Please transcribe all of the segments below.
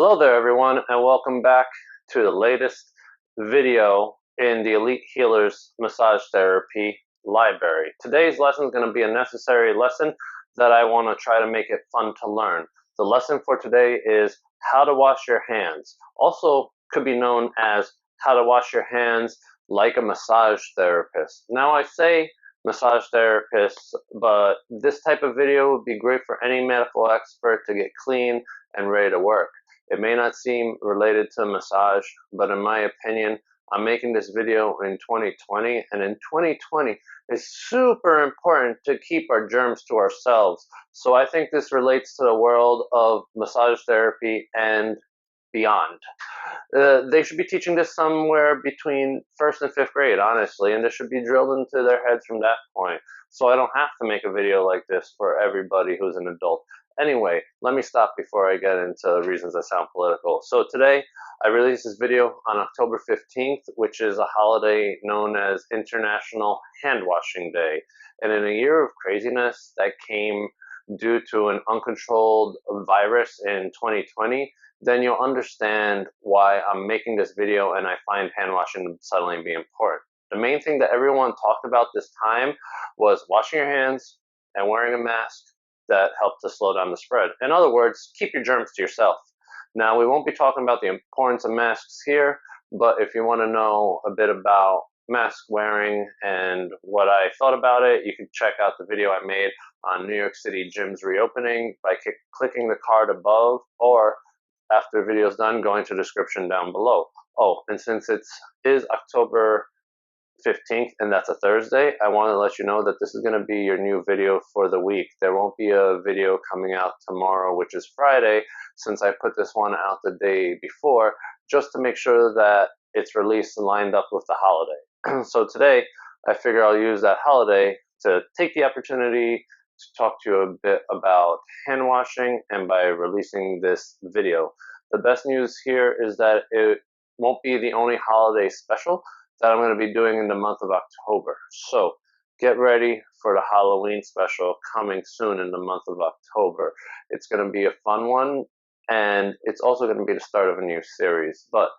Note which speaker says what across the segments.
Speaker 1: Hello there everyone and welcome back to the latest video in the Elite Healers Massage Therapy library. Today's lesson is going to be a necessary lesson that I want to try to make it fun to learn. The lesson for today is how to wash your hands. Also could be known as how to wash your hands like a massage therapist. Now I say massage therapists, but this type of video would be great for any medical expert to get clean and ready to work. It may not seem related to massage, but in my opinion, I'm making this video in 2020, and in 2020, it's super important to keep our germs to ourselves. So I think this relates to the world of massage therapy and beyond. They should be teaching this somewhere between 1st and 5th grade, honestly, and this should be drilled into their heads from that point. So I don't have to make a video like this for everybody who's an adult. Anyway, let me stop before I get into reasons that sound political. So today, I released this video on October 15th, which is a holiday known as International Handwashing Day. And in a year of craziness that came due to an uncontrolled virus in 2020, then you'll understand why I'm making this video and I find hand washing suddenly be important. The main thing that everyone talked about this time was washing your hands and wearing a mask that help to slow down the spread. In other words, keep your germs to yourself. Now, we won't be talking about the importance of masks here, but if you want to know a bit about mask wearing and what I thought about it, you can check out the video I made on New York City gyms reopening by clicking the card above, or after the video is done, going to the description down below. Oh, and since it is October 15th and that's a Thursday, I want to let you know that this is going to be your new video for the week. There won't be a video coming out tomorrow, which is Friday, since I put this one out the day before, just to make sure that it's released and lined up with the holiday. So today, I figure I'll use that holiday to take the opportunity to talk to you a bit about hand washing and by releasing this video. The best news here is that it won't be the only holiday special that I'm going to be doing in the month of October. So get ready for the Halloween special coming soon in the month of October. It's going to be a fun one, and it's also going to be the start of a new series. But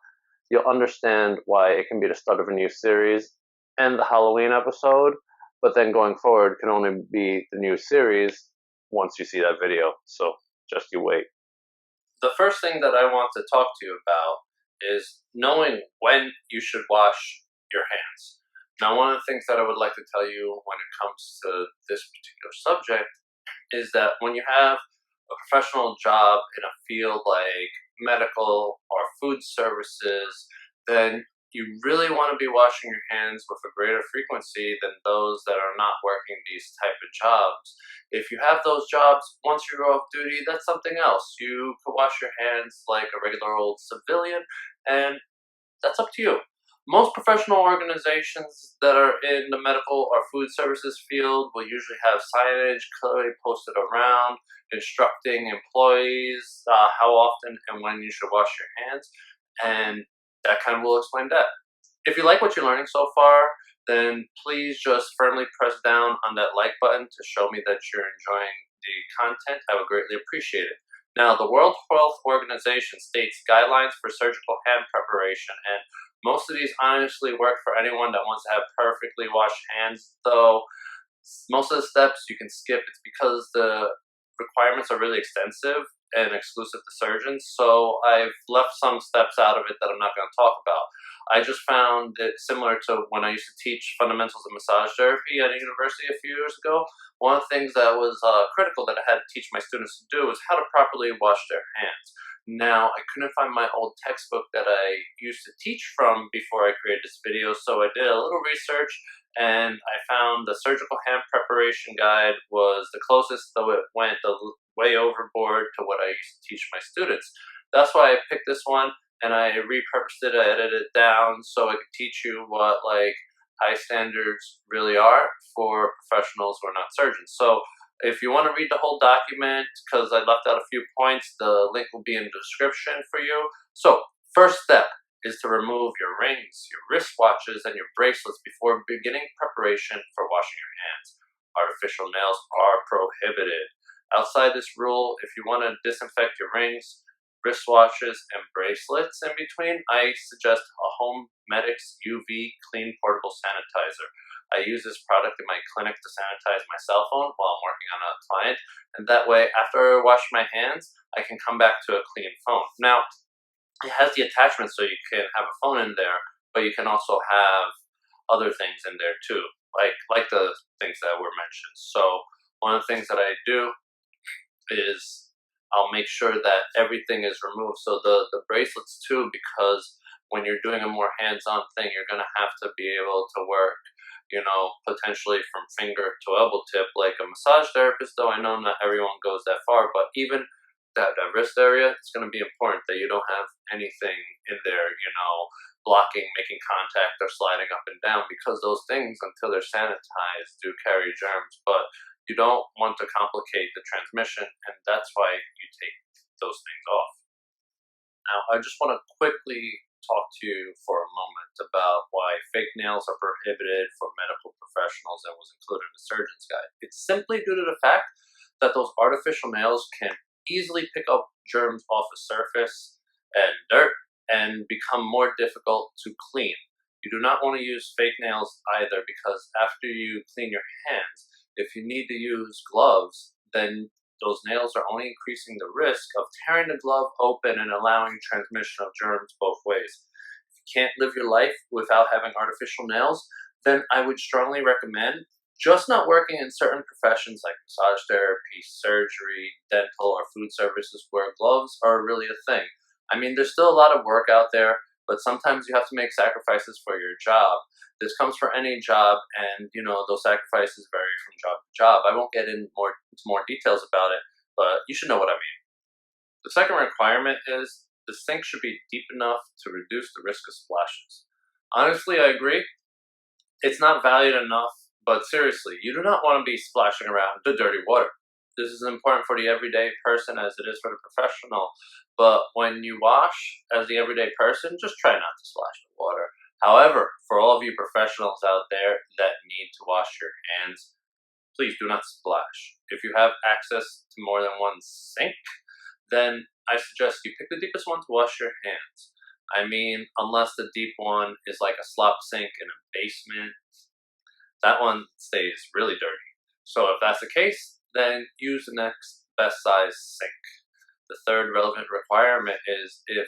Speaker 1: you'll understand why it can be the start of a new series and the Halloween episode, but then going forward can only be the new series once you see that video. So just you wait. The first thing that I want to talk to you about is knowing when you should wash your hands. Now, one of the things that I would like to tell you when it comes to this particular subject is that when you have a professional job in a field like medical or food services, then you really want to be washing your hands with a greater frequency than those that are not working these type of jobs. If you have those jobs, once you go off duty, that's something else. You could wash your hands like a regular old civilian, and that's up to you. Most professional organizations that are in the medical or food services field will usually have signage clearly posted around instructing employees how often and when you should wash your hands, and that kind of will explain that. If you like what you're learning so far, then please just firmly press down on that like button to show me that you're enjoying the content. I would greatly appreciate it. Now, the World Health Organization states guidelines for surgical hand preparation, and most of these honestly work for anyone that wants to have perfectly washed hands, though most of the steps you can skip. It's because the requirements are really extensive and exclusive to surgeons, so I've left some steps out of it that I'm not going to talk about. I just found it similar to when I used to teach fundamentals of massage therapy at a university a few years ago. One of the things that was critical that I had to teach my students to do was how to properly wash their hands. Now, I couldn't find my old textbook that I used to teach from before I created this video, so I did a little research, and I found the surgical hand preparation guide was the closest, though it went way overboard to what I used to teach my students. That's why I picked this one, and I repurposed it, I edited it down so I could teach you what high standards really are for professionals who are not surgeons. So if you want to read the whole document, because I left out a few points, the link will be in the description for you. So, first step is to remove your rings, your wristwatches, and your bracelets before beginning preparation for washing your hands. Artificial nails are prohibited. Outside this rule, if you want to disinfect your rings, wristwatches, and bracelets in between, I suggest a Home Medics UV Clean Portable Sanitizer. I use this product in my clinic to sanitize my cell phone while I'm working on a client, and that way, after I wash my hands, I can come back to a clean phone. Now, it has the attachment so you can have a phone in there, but you can also have other things in there too, like the things that were mentioned. So one of the things that I do is I'll make sure that everything is removed. So the bracelets too, because when you're doing a more hands-on thing, you're going to have to be able to work, potentially from finger to elbow tip, like a massage therapist, though I know not everyone goes that far, but even that wrist area, it's going to be important that you don't have anything in there, blocking, making contact, or sliding up and down, because those things, until they're sanitized, do carry germs. But you don't want to complicate the transmission, and that's why you take those things off. Now, I just want to quickly talk to you for a moment about why fake nails are prohibited for medical professionals and was included in the surgeon's guide. It's simply due to the fact that those artificial nails can easily pick up germs off a surface and dirt and become more difficult to clean. You do not want to use fake nails either, because after you clean your hands, if you need to use gloves, then those nails are only increasing the risk of tearing the glove open and allowing transmission of germs both ways. If you can't live your life without having artificial nails, then I would strongly recommend just not working in certain professions like massage therapy, surgery, dental, or food services where gloves are really a thing. I mean, there's still a lot of work out there, but sometimes you have to make sacrifices for your job. This comes for any job, and those sacrifices vary from job to job. I won't get into more details about it, but you should know what I mean. The second requirement is the sink should be deep enough to reduce the risk of splashes. Honestly, I agree. It's not valued enough, but seriously, you do not want to be splashing around the dirty water. This is important for the everyday person as it is for the professional. But when you wash as the everyday person, just try not to splash the water. However, for all of you professionals out there that need to wash your hands, please do not splash. If you have access to more than one sink, then I suggest you pick the deepest one to wash your hands. I mean, unless the deep one is like a slop sink in a basement, that one stays really dirty. So if that's the case, then use the next best size sink. The third relevant requirement is if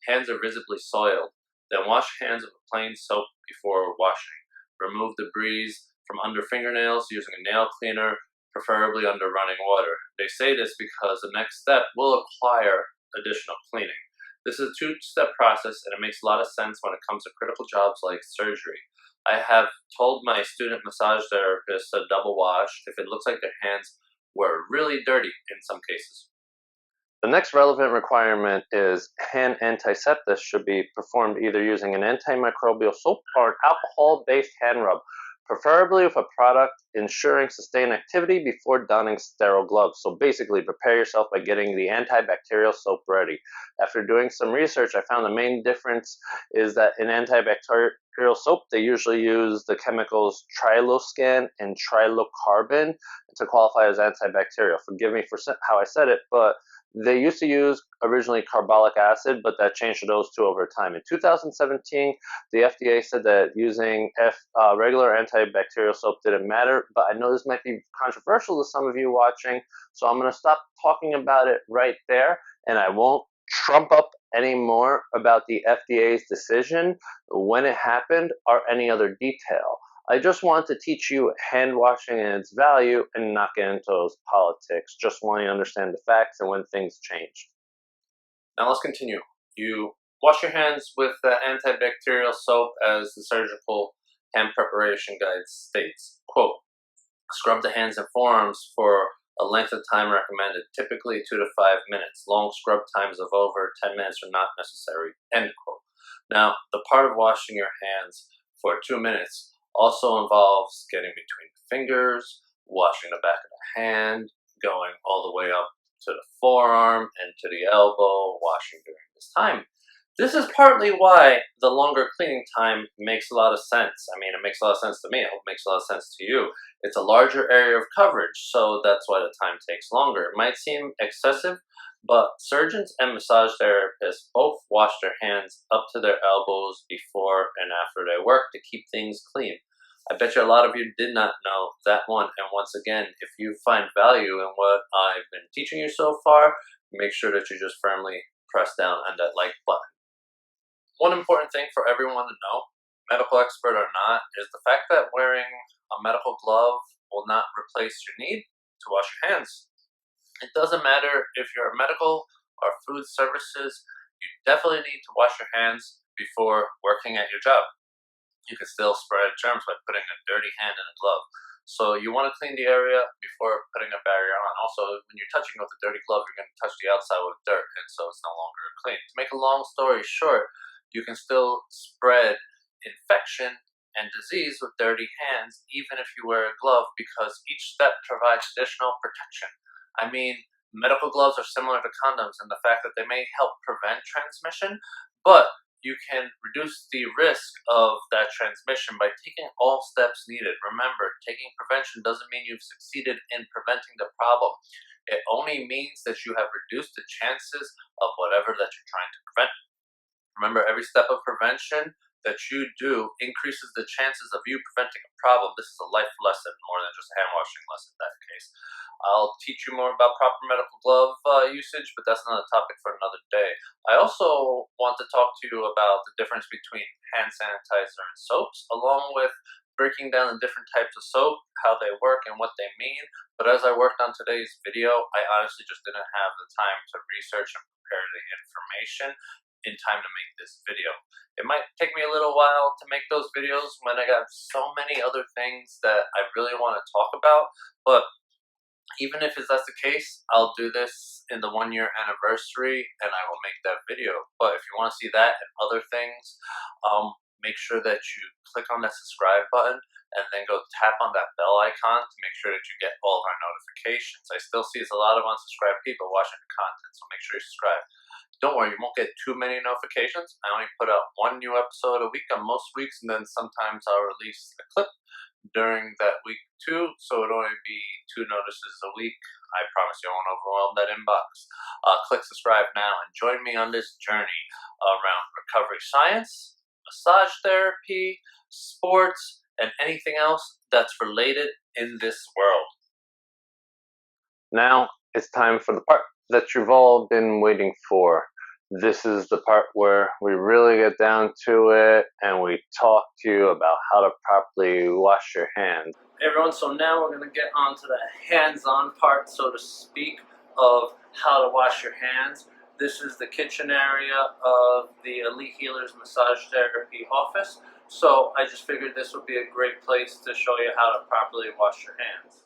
Speaker 1: hands are visibly soiled, then wash hands with a plain soap before washing. Remove debris from under fingernails using a nail cleaner, preferably under running water. They say this because the next step will require additional cleaning. This is a two-step process, and it makes a lot of sense when it comes to critical jobs like surgery. I have told my student massage therapists to double wash if it looks like their hands were really dirty in some cases. The next relevant requirement is hand antisepsis should be performed either using an antimicrobial soap or an alcohol-based hand rub, preferably with a product ensuring sustained activity before donning sterile gloves. So basically, prepare yourself by getting the antibacterial soap ready. After doing some research, I found the main difference is that in antibacterial soap, they usually use the chemicals triloscan and trilocarbon to qualify as antibacterial. Forgive me for how I said it, but they used to use originally carbolic acid, but that changed to those two over time. In 2017, the FDA said that using regular antibacterial soap didn't matter, but I know this might be controversial to some of you watching, so I'm going to stop talking about it right there, and I won't trump up any more about the FDA's decision, when it happened, or any other detail. I just want to teach you hand washing and its value and not get into those politics. Just want you to understand the facts and when things change. Now let's continue. You wash your hands with the antibacterial soap as the surgical hand preparation guide states. Quote, scrub the hands and forearms for a length of time recommended, typically 2 to 5 minutes. Long scrub times of over 10 minutes are not necessary. End quote. Now, the part of washing your hands for 2 minutes also involves getting between the fingers, washing the back of the hand, going all the way up to the forearm and to the elbow, washing during this time. This is partly why the longer cleaning time makes a lot of sense. I mean, it makes a lot of sense to me. I hope it makes a lot of sense to you. It's a larger area of coverage, so that's why the time takes longer. It might seem excessive, But surgeons and massage therapists both wash their hands up to their elbows before and after their work to keep things clean. I bet you a lot of you did not know that one. And once again, if you find value in what I've been teaching you so far, make sure that you just firmly press down on that like button. One important thing for everyone to know, medical expert or not, is the fact that wearing a medical glove will not replace your need to wash your hands. It doesn't matter if you're medical or food services, you definitely need to wash your hands before working at your job. You can still spread germs by putting a dirty hand in a glove. So you want to clean the area before putting a barrier on. Also, when you're touching with a dirty glove, you're going to touch the outside with dirt, and so it's no longer clean. To make a long story short, you can still spread infection and disease with dirty hands, even if you wear a glove, because each step provides additional protection. I mean, medical gloves are similar to condoms in the fact that they may help prevent transmission, but you can reduce the risk of that transmission by taking all steps needed. Remember, taking prevention doesn't mean you've succeeded in preventing the problem. It only means that you have reduced the chances of whatever that you're trying to prevent. Remember, every step of prevention that you do increases the chances of you preventing a problem. This is a life lesson more than just a hand washing lesson in that case. I'll teach you more about proper medical glove usage, but that's another topic for another day. I also want to talk to you about the difference between hand sanitizer and soaps, along with breaking down the different types of soap, how they work, and what they mean. But as I worked on today's video, I honestly just didn't have the time to research and prepare the information in time to make this video. It might take me a little while to make those videos when I got so many other things that I really want to talk about, but even if that's the case, I'll do this in the 1-year anniversary and I will make that video. But if you want to see that and other things, make sure that you click on that subscribe button and then go tap on that bell icon to make sure that you get all of our notifications. I still see a lot of unsubscribed people watching the content, so make sure you subscribe. Don't worry, you won't get too many notifications. I only put out 1 new episode a week on most weeks, and then sometimes I'll release a clip during that week too, so it'll only be 2 notices a week. I promise you won't overwhelm that inbox. Click subscribe now and join me on this journey around recovery science, massage therapy, sports, and anything else that's related in this world. Now it's time for the part that you've all been waiting for. This is the part where we really get down to it and we talk to you about how to properly wash your hands. Hey everyone, so now we're going to get on to the hands-on part, so to speak, of how to wash your hands. This is the kitchen area of the Elite Healers Massage Therapy office, so I just figured this would be a great place to show you how to properly wash your hands.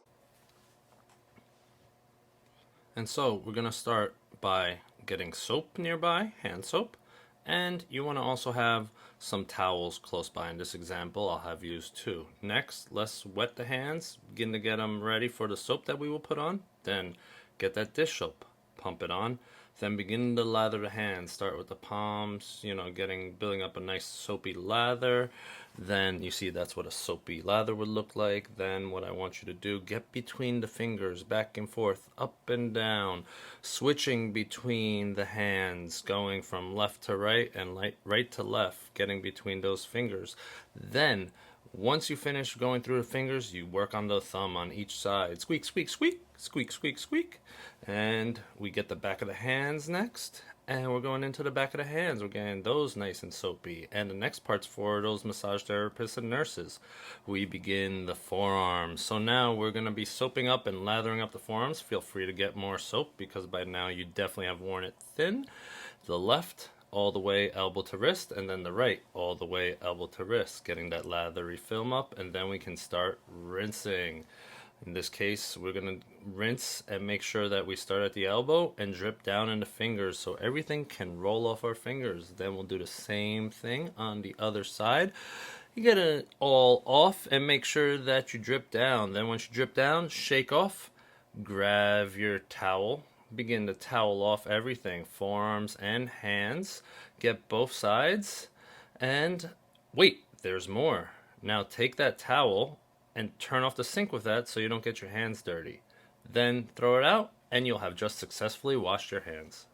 Speaker 2: And so we're going to start by getting soap nearby, hand soap, and you want to also have some towels close by. In this example, I'll have used 2. Next, let's wet the hands, begin to get them ready for the soap that we will put on. Then get that dish soap, pump it on, then begin to lather the hands. Start with the palms, building up a nice soapy lather. Then you see that's what a soapy lather would look like. Then what I want you to do, get between the fingers, back and forth, up and down, switching between the hands, going from left to right and right to left, getting between those fingers. Then once you finish going through the fingers, you work on the thumb on each side. Squeak, squeak, squeak, squeak, squeak, squeak. And we get the back of the hands next. And we're going into the back of the hands. We're getting those nice and soapy. And the next part's for those massage therapists and nurses. We begin the forearms. So now we're going to be soaping up and lathering up the forearms. Feel free to get more soap because by now you definitely have worn it thin. The left all the way elbow to wrist, and then the right all the way elbow to wrist, getting that lathery film up, and then we can start rinsing. In this case, we're going to rinse and make sure that we start at the elbow and drip down in the fingers so everything can roll off our fingers. Then we'll do the same thing on the other side. You get it all off and make sure that you drip down. Then once you drip down, shake off, grab your towel, begin to towel off everything, forearms and hands, get both sides, and wait, there's more. Now take that towel and turn off the sink with that so you don't get your hands dirty. Then throw it out and you'll have just successfully washed your hands.